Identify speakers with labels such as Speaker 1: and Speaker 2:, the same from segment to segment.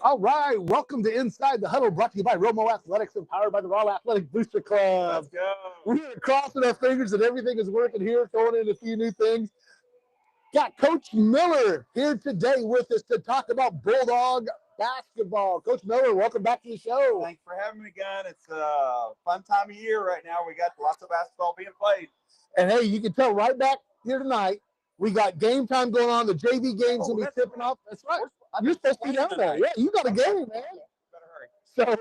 Speaker 1: All right, welcome to Inside the Huddle, brought to you by Romo Athletics and powered by the Raw Athletic Booster Club.
Speaker 2: Let's go.
Speaker 1: We're crossing our fingers that everything is working here, throwing in a few new things. Got Coach Miller here today with us to talk about Bulldog basketball. Coach Miller, welcome back to the show.
Speaker 2: Thanks for having me again. It's a fun time of year right now. We got lots of basketball being played.
Speaker 1: And hey, you can tell right back here tonight, we got game time going on. The JV game's going to be tipping off. That's right. You're supposed to be down there. Yeah, you got a game, man. So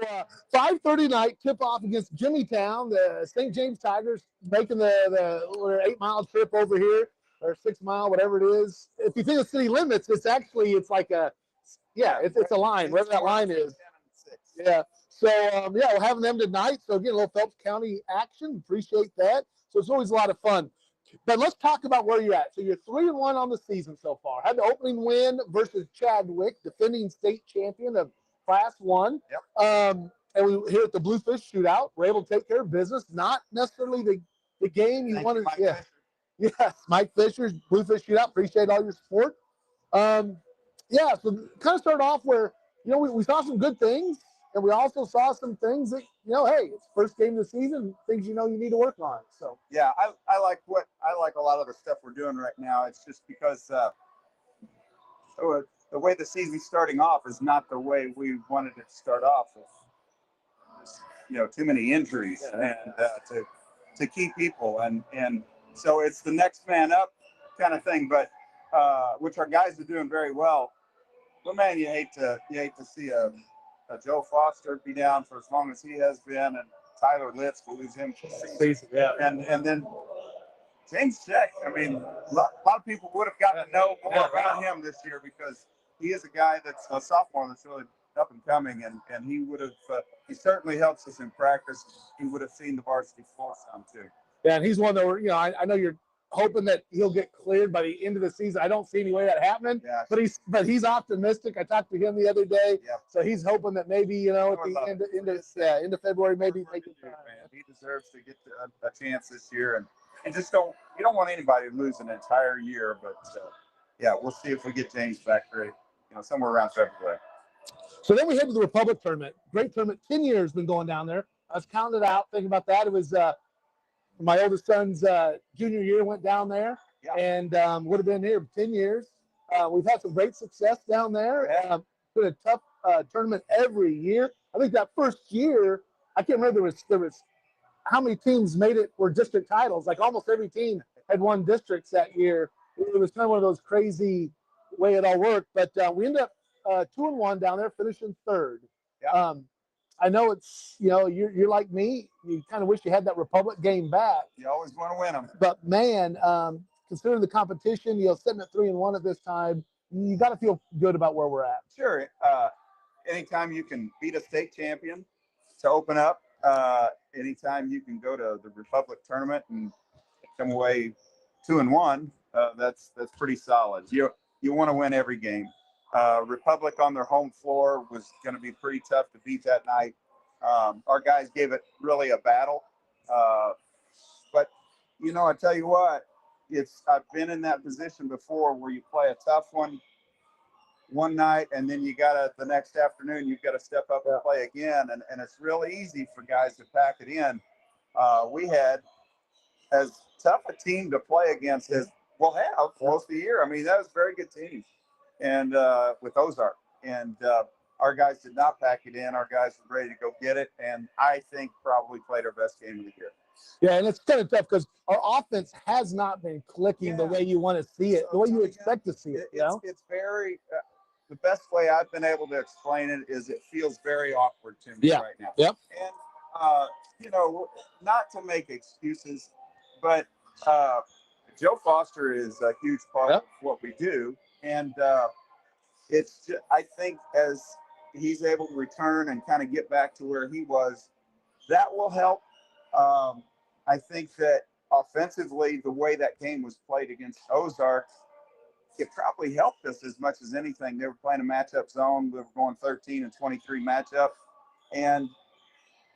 Speaker 1: 5:30 night tip off against Jimmytown. The St. James Tigers making the 8-mile trip over here, or 6-mile, whatever it is. If you think of city limits, it's like a it's a line, wherever that line is. Yeah. So we're having them tonight. So again, a little Phelps County action. Appreciate that. So it's always a lot of fun. But let's talk about where you're at. So you're 3-1 on the season so far. Had the opening win versus Chadwick, defending state champion of Class 1.
Speaker 2: Yep.
Speaker 1: And we here at the Bluefish Shootout, we're able to take care of business. Not necessarily the game you wanted.
Speaker 2: Fisher.
Speaker 1: Yes, Mike Fisher, Bluefish Shootout. Appreciate all your support. So kind of start off where we saw some good things, and we also saw some things that hey, it's first game of the season, things you need to work on. So
Speaker 2: yeah, I like a lot of the stuff we're doing right now. It's just because the way the season's starting off is not the way we wanted it to start off. Too many injuries and to key people, and so it's the next man up kind of thing. But which our guys are doing very well. But man, you hate to see a Joe Foster be down for as long as he has been, and Tyler Litz, will lose him for the season.
Speaker 1: Yeah.
Speaker 2: And then James Check. I mean, a lot of people would have gotten to know more about him this year because he is a guy that's a sophomore that's really up and coming, and he would have he certainly helps us in practice. He would have seen the varsity floor some too.
Speaker 1: Yeah, and he's one that I know you're hoping that he'll get cleared by the end of the season. I don't see any way that happening.
Speaker 2: Yeah.
Speaker 1: But he's optimistic. I talked to him the other day.
Speaker 2: Yep.
Speaker 1: So he's hoping that maybe at the end of February maybe make it.
Speaker 2: Man, he deserves to get a chance this year, and just you don't want anybody to lose an entire year. But we'll see if we get James back for somewhere around February.
Speaker 1: So then we head to the Republic tournament. Great tournament. 10 years been going down there. I was counting it out, thinking about that. It was my oldest son's junior year, went down there, and would have been here 10 years. We've had some great success down there. Been a tough tournament every year. I think that first year, I can't remember there was how many teams made it were district titles. Like almost every team had won districts that year. It was kind of one of those crazy way it all worked. But we ended up 2-1 down there, finishing third.
Speaker 2: Yeah.
Speaker 1: I know it's you're like me. You kind of wish you had that Republic game back.
Speaker 2: You always want to win them.
Speaker 1: But man, considering the competition, sitting at 3-1 at this time, you got to feel good about where we're at.
Speaker 2: Sure. Anytime you can beat a state champion to open up, anytime you can go to the Republic tournament and come away 2-1, that's pretty solid. You want to win every game. Republic on their home floor was going to be pretty tough to beat that night. Our guys gave it really a battle. But I tell you what, I've been in that position before where you play a tough one night, and then the next afternoon you've got to step up and play again, and it's really easy for guys to pack it in. We had as tough a team to play against as we'll have most of the year. I mean, that was a very good team, and with Ozark, and our guys did not pack it in. Our guys were ready to go get it, and I think probably played our best game of the year.
Speaker 1: Yeah, and it's kind of tough because our offense has not been clicking the way you want to see it, the way you expect to see it.
Speaker 2: It's very the best way I've been able to explain it is it feels very awkward to me right now.
Speaker 1: Yep.
Speaker 2: And not to make excuses, but Joe Foster is a huge part of what we do, and it's just, I think as he's able to return and kind of get back to where he was, that will help. I think that offensively, the way that game was played against Ozark, it probably helped us as much as anything. They were playing a matchup zone. We were going 13 and 23 matchup, and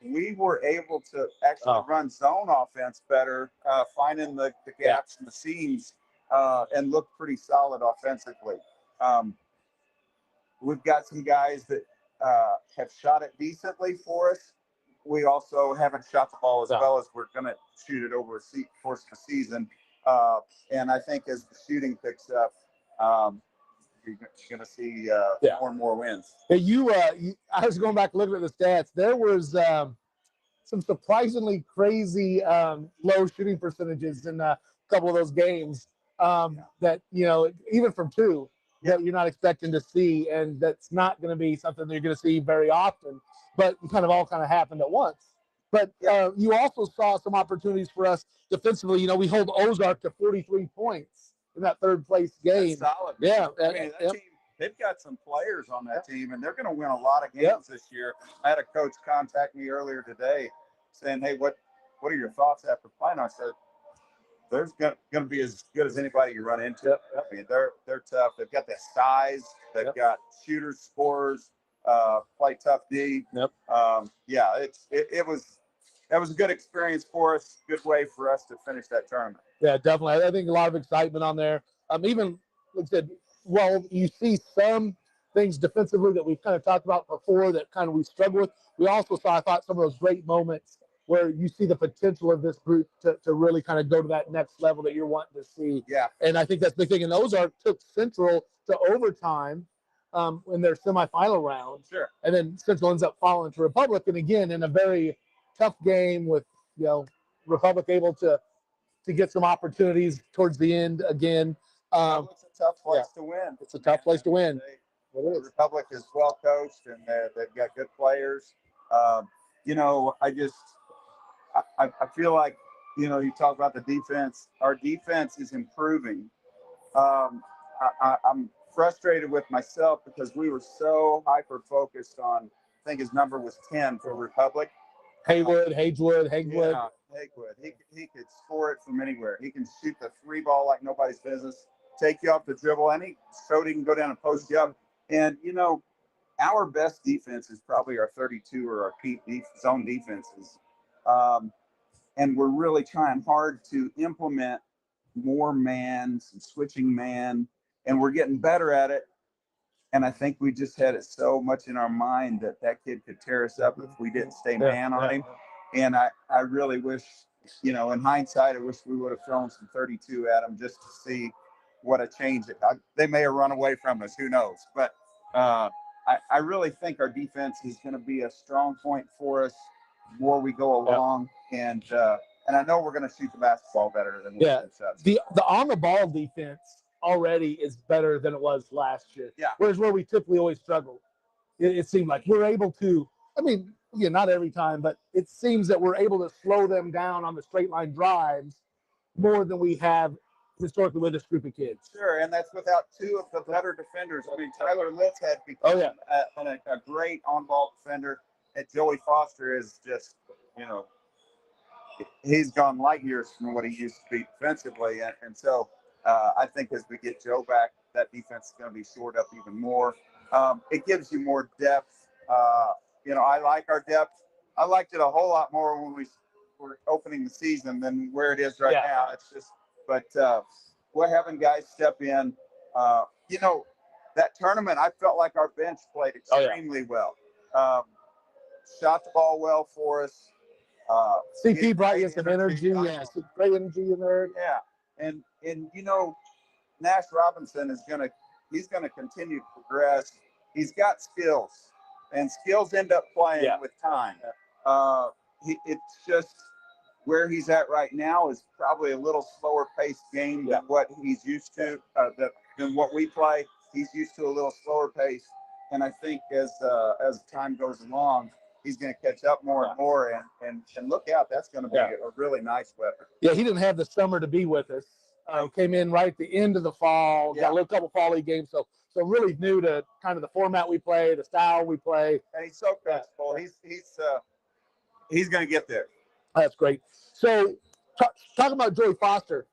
Speaker 2: we were able to actually run zone offense better, finding the gaps and the seams, and look pretty solid offensively. We've got some guys that have shot it decently for us. We also haven't shot the ball as well as we're going to shoot it over the course of the season. And I think as the shooting picks up, you're going to see more and more wins.
Speaker 1: Hey, I was going back looking at the stats. There was some surprisingly crazy low shooting percentages in a couple of those games that, even from two, that you're not expecting to see. And that's not going to be something that you're going to see very often, but it all happened at once. But you also saw some opportunities for us defensively. We hold Ozark to 43 points in that third place game.
Speaker 2: That's solid.
Speaker 1: Yeah.
Speaker 2: I mean, that team, they've got some players on that team, and they're going to win a lot of games this year. I had a coach contact me earlier today saying, hey, what are your thoughts after playing? I said, they're going to be as good as anybody you run into. I mean, they're tough. They've got that size. They've got shooters, scorers, play tough D. That was a good experience for us. Good way for us to finish that tournament.
Speaker 1: Yeah, definitely. I think a lot of excitement on there. Even, like I said, well, you see some things defensively that we've talked about before that we struggle with. We also saw, I thought, some of those great moments where you see the potential of this group to really go to that next level that you're wanting to see.
Speaker 2: Yeah.
Speaker 1: And I think that's the big thing. And Ozark took Central to overtime in their semifinal round.
Speaker 2: Sure.
Speaker 1: And then Central ends up falling to Republic. And again, in a very tough game with, Republic able to get some opportunities towards the end again.
Speaker 2: It's a tough place to win.
Speaker 1: It's a tough place to win.
Speaker 2: The Republic is well coached, and they've got good players. I feel like, you talk about the defense. Our defense is improving. I'm frustrated with myself because we were so hyper-focused on, I think his number was 10 for Republic.
Speaker 1: Hagewood.
Speaker 2: Yeah, Hagewood. He could score it from anywhere. He can shoot the three ball like nobody's business, take you off the dribble, and he showed he can go down and post you up. And, our best defense is probably our 32 or our peak zone defenses. And we're really trying hard to implement more mans and switching man, and we're getting better at it. And I think we just had it so much in our mind that kid could tear us up if we didn't stay man on him. And I really wish, in hindsight, I wish we would have thrown some 32 at him just to see what a change. They may have run away from us, who knows? But I really think our defense is going to be a strong point for us the more we go along. And I know we're going to shoot the basketball better than we shoot shots.
Speaker 1: The on the ball defense already is better than it was last year.
Speaker 2: Yeah.
Speaker 1: Whereas where we typically always struggle, it seemed like we're able to. Not every time, but it seems that we're able to slow them down on the straight line drives more than we have historically with this group of kids.
Speaker 2: Sure, and that's without two of the better defenders. Tyler Litz had become a great on-ball defender, and Joey Foster is just, he's gone light years from what he used to be defensively. And so I think as we get Joe back, that defense is going to be shored up even more. It gives you more depth. I like our depth. I liked it a whole lot more when we were opening the season than where it is right now. It's just, but we're having guys step in. That tournament, I felt like our bench played extremely well. Shot the ball well for us.
Speaker 1: CP brought you some energy. Yeah, some great energy in there.
Speaker 2: Yeah, and Nash Robinson he's gonna continue to progress. He's got skills, and skills end up playing with time. It's just where he's at right now is probably a little slower paced game than what he's used to, than what we play. He's used to a little slower pace, and I think as time goes along, he's going to catch up more and more. And look out, that's going to be a really nice weapon.
Speaker 1: Yeah, he didn't have the summer to be with us. Came in right at the end of the fall. Got a little couple fall league games, so really new to kind of the format we play, the style we play.
Speaker 2: And he's so comfortable. He's going to get there.
Speaker 1: That's great. So, talk about Joey Foster.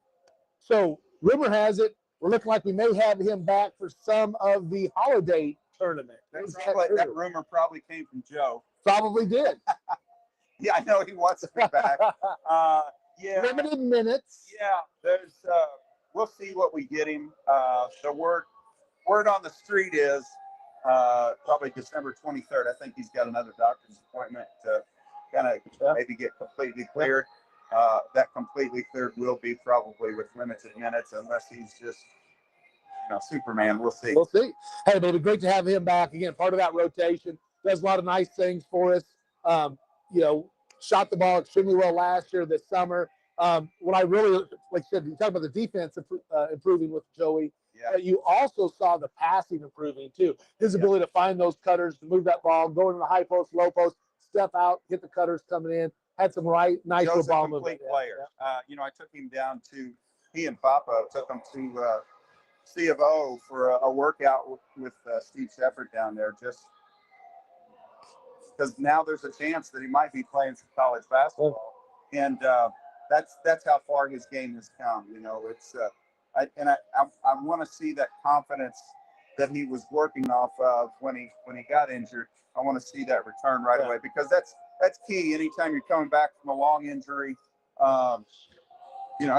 Speaker 1: So, rumor has it we're looking like we may have him back for some of the holiday tournament.
Speaker 2: That rumor probably came from Joe.
Speaker 1: Probably did.
Speaker 2: Yeah, I know he wants to be back.
Speaker 1: Limited minutes.
Speaker 2: Yeah, there's. We'll see what we get him. The word on the street is probably December 23rd. I think he's got another doctor's appointment to kind of maybe get completely cleared. That completely cleared will be probably with limited minutes unless he's just, Superman. We'll see.
Speaker 1: We'll see. Hey, but it'll be great to have him back again. Part of that rotation. Does a lot of nice things for us. Shot the ball extremely well last year, this summer. What I really, like I said, you talk about the defense improving with Joey.
Speaker 2: Yeah.
Speaker 1: You also saw the passing improving too. His ability to find those cutters, to move that ball, go into the high post, low post, step out, hit the cutters coming in. Had some nice
Speaker 2: Joe's
Speaker 1: ball
Speaker 2: a complete
Speaker 1: movement.
Speaker 2: player. I took him down to, he and Papa took him to C of O for a workout with Steve Shepard down there, just because now there's a chance that he might be playing some college basketball, and that's how far his game has come. It's I want to see that confidence that he was working off of when he got injured. I want to see that return right away, because that's key. Anytime you're coming back from a long injury,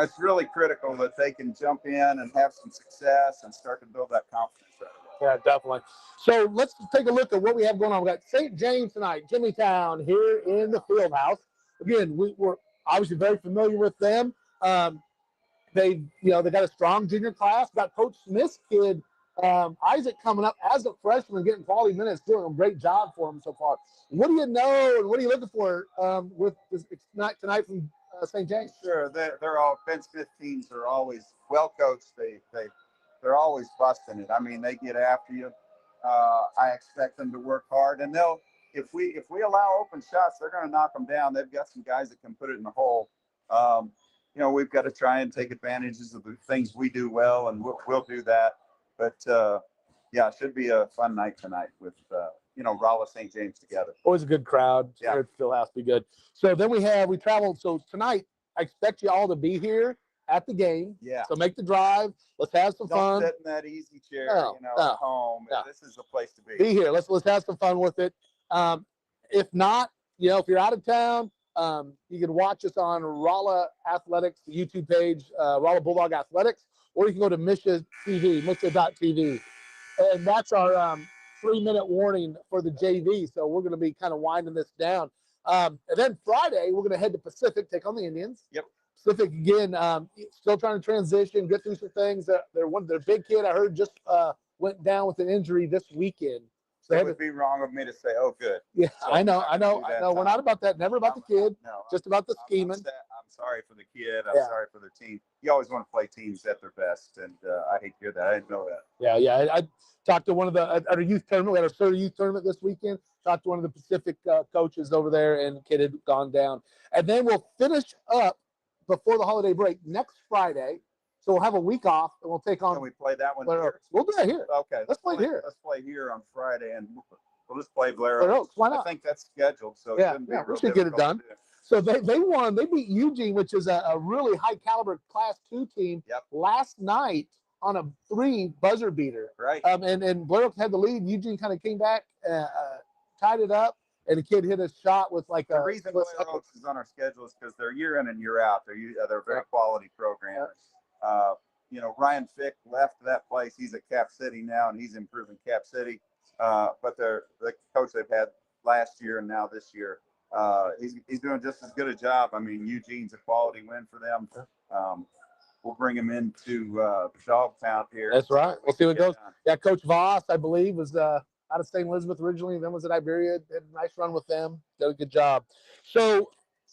Speaker 2: it's really critical that they can jump in and have some success and start to build that confidence right away.
Speaker 1: Yeah, definitely. So let's take a look at what we have going on. We got St. James tonight, Jimmytown here in the field house. Again, we're obviously very familiar with them. They got a strong junior class. Got Coach Smith's kid, Isaac, coming up as a freshman, getting quality minutes, doing a great job for him so far. What do you know, and what are you looking for with this tonight from St. James?
Speaker 2: Sure, they're all Ben Smith teams are always well coached. They're always busting it. I mean, they get after you. I expect them to work hard, and if we allow open shots, they're going to knock them down. They've got some guys that can put it in the hole. We've got to try and take advantages of the things we do well, and we'll do that. But it should be a fun night tonight with Rolla St. James together.
Speaker 1: Always a good crowd.
Speaker 2: Yeah,
Speaker 1: it still has to be good. So then we traveled. So tonight, I expect you all to be here at the game.
Speaker 2: Yeah.
Speaker 1: So make the drive. Let's have some fun.
Speaker 2: Don't sit in that easy chair, at home.
Speaker 1: No.
Speaker 2: This is the place to be.
Speaker 1: Be here. Let's have some fun with it. If not, if you're out of town, you can watch us on Rolla Athletics, the YouTube page, Rolla Bulldog Athletics, or you can go to Misha TV, Misha.tv. And that's our 3-minute warning for the JV. So we're going to be kind of winding this down. And then Friday, we're going to head to Pacific, take on the Indians.
Speaker 2: Yep.
Speaker 1: Pacific, again, still trying to transition, get through some things. Their big kid, I heard, just went down with an injury this weekend. So
Speaker 2: it would be wrong of me to say, oh, good.
Speaker 1: Yeah,
Speaker 2: so
Speaker 1: I know. We're not about that. Never about the kid.
Speaker 2: No,
Speaker 1: just about the scheming.
Speaker 2: I'm sorry for the kid. I'm sorry for the team. You always want to play teams at their best, and I hate to hear that. I didn't know that.
Speaker 1: Yeah. I talked to one of the at a youth tournament. We had a sort of youth tournament this weekend. Talked to one of the Pacific coaches over there, and the kid had gone down. And then we'll finish up before the holiday break next Friday. So we'll have a week off, and we'll take on.
Speaker 2: Can we play that one here?
Speaker 1: We'll do it here.
Speaker 2: Okay.
Speaker 1: Let's play here.
Speaker 2: Let's play here on Friday, and we'll just play Blair
Speaker 1: Oaks. Why not?
Speaker 2: I think that's scheduled, so
Speaker 1: we should get it done. So they won. They beat Eugene, which is a really high caliber Class 2 team.
Speaker 2: Yep.
Speaker 1: Last night on a 3 buzzer beater.
Speaker 2: Right.
Speaker 1: And Blair Oaks had the lead. Eugene kind of came back, tied it up, and the kid hit a shot with like
Speaker 2: the reason Blair Oaks is on our schedule is because they're year in and year out. They're a very quality program. Ryan Fick left that place. He's at Cap City now, and he's improving Cap City. But the coach they've had last year and now this year, he's doing just as good a job. I mean, Eugene's a quality win for them. We'll bring him into Dogtown here.
Speaker 1: That's right. We'll see what goes. Yeah, Coach Voss, I believe, was out of St. Elizabeth originally, then was at Iberia. Had a nice run with them. Did a good job. So,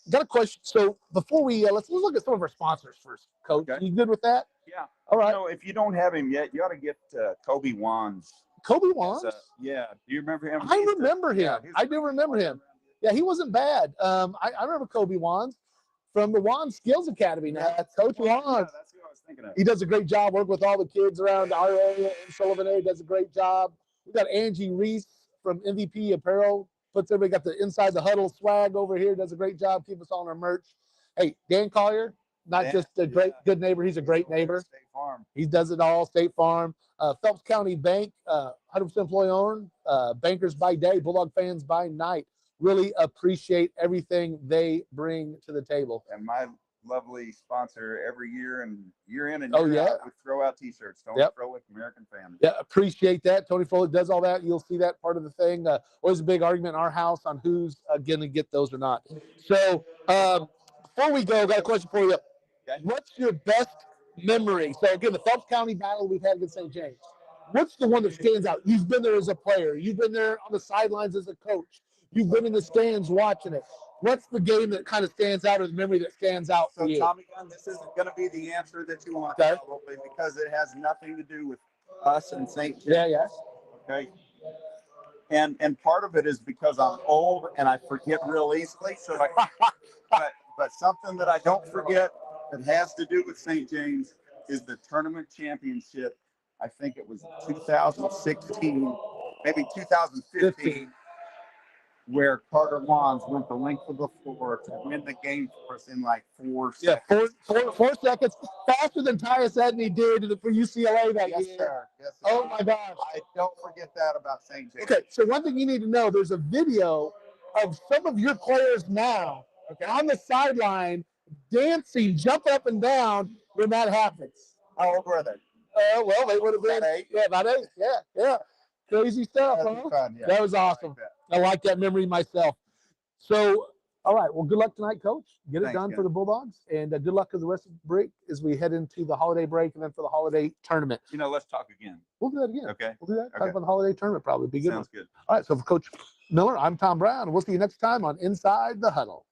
Speaker 1: got a question. So before we let's look at some of our sponsors first, Coach. Okay. You good with that?
Speaker 2: Yeah.
Speaker 1: All right.
Speaker 2: If you don't have him yet, you ought to get Kobe Wands.
Speaker 1: Kobe Wands?
Speaker 2: Yeah. Do you remember him?
Speaker 1: I remember him. Yeah, I do remember him. Yeah, he wasn't bad. I remember Kobe Wands from the Wands Skills Academy. Now, Coach Wands.
Speaker 2: Yeah, that's who I was thinking of.
Speaker 1: He does a great job working with all the kids around our area and Sullivan area. Does a great job. We got Angie Reese from MVP Apparel. Puts everybody got the inside the huddle swag over here. Does a great job. Keep us on our merch. Hey, Dan Collier, not just a good neighbor. He's a great neighbor.
Speaker 2: State Farm.
Speaker 1: He does it all. State Farm. Phelps County Bank, 100% employee owned. Bankers by day, Bulldog fans by night. Really appreciate everything they bring to the table.
Speaker 2: And my lovely sponsor every year and year in and
Speaker 1: Oh,
Speaker 2: year
Speaker 1: yeah.
Speaker 2: out. We throw out T-shirts. Don't
Speaker 1: Yep.
Speaker 2: throw with American Family.
Speaker 1: Yeah, appreciate that. Tony Foley does all that. You'll see that part of the thing. Always a big argument in our house on who's going to get those or not. So before we go, got a question for you.
Speaker 2: Okay.
Speaker 1: What's your best memory? So again, the Phelps County battle we've had against St. James. What's the one that stands out? You've been there as a player. You've been there on the sidelines as a coach. You've been in the stands watching it. What's the game that kind of stands out, or the memory that stands out for
Speaker 2: So,
Speaker 1: you?
Speaker 2: Tommy Gunn, this isn't going to be the answer that you want,
Speaker 1: Okay.
Speaker 2: probably, because it has nothing to do with us and St. James.
Speaker 1: Yeah.
Speaker 2: Okay. And part of it is because I'm old and I forget real easily. So, but something that I don't forget that has to do with St. James is the tournament championship. I think it was 2016, maybe 2015. Where Carter Wands went the length of the floor to win the game for us in like 4 seconds.
Speaker 1: Yeah, 4 seconds faster than Tyus Edney did for UCLA that
Speaker 2: Yes,
Speaker 1: year.
Speaker 2: sir. Yes, sir.
Speaker 1: Oh my gosh!
Speaker 2: I don't forget that about St. James.
Speaker 1: Okay, so one thing you need to know: there's a video of some of your players now on the sideline dancing, jumping up and down when that happens.
Speaker 2: How old were they?
Speaker 1: Well, they would have been
Speaker 2: About 8.
Speaker 1: Yeah, about 8. Yeah. Crazy stuff,
Speaker 2: That'd be
Speaker 1: huh?
Speaker 2: fun, yeah.
Speaker 1: That was awesome. I like that memory myself. So, all right. Well, good luck tonight, Coach. Get it done for the Bulldogs, and good luck with the rest of the break as we head into the holiday break and then for the holiday tournament.
Speaker 2: Let's talk again.
Speaker 1: We'll do that again.
Speaker 2: Okay.
Speaker 1: We'll do that.
Speaker 2: Okay.
Speaker 1: Talk about the holiday tournament probably. Be a good.
Speaker 2: Sounds good.
Speaker 1: All right. So for Coach Miller, I'm Tom Brown. We'll see you next time on Inside the Huddle.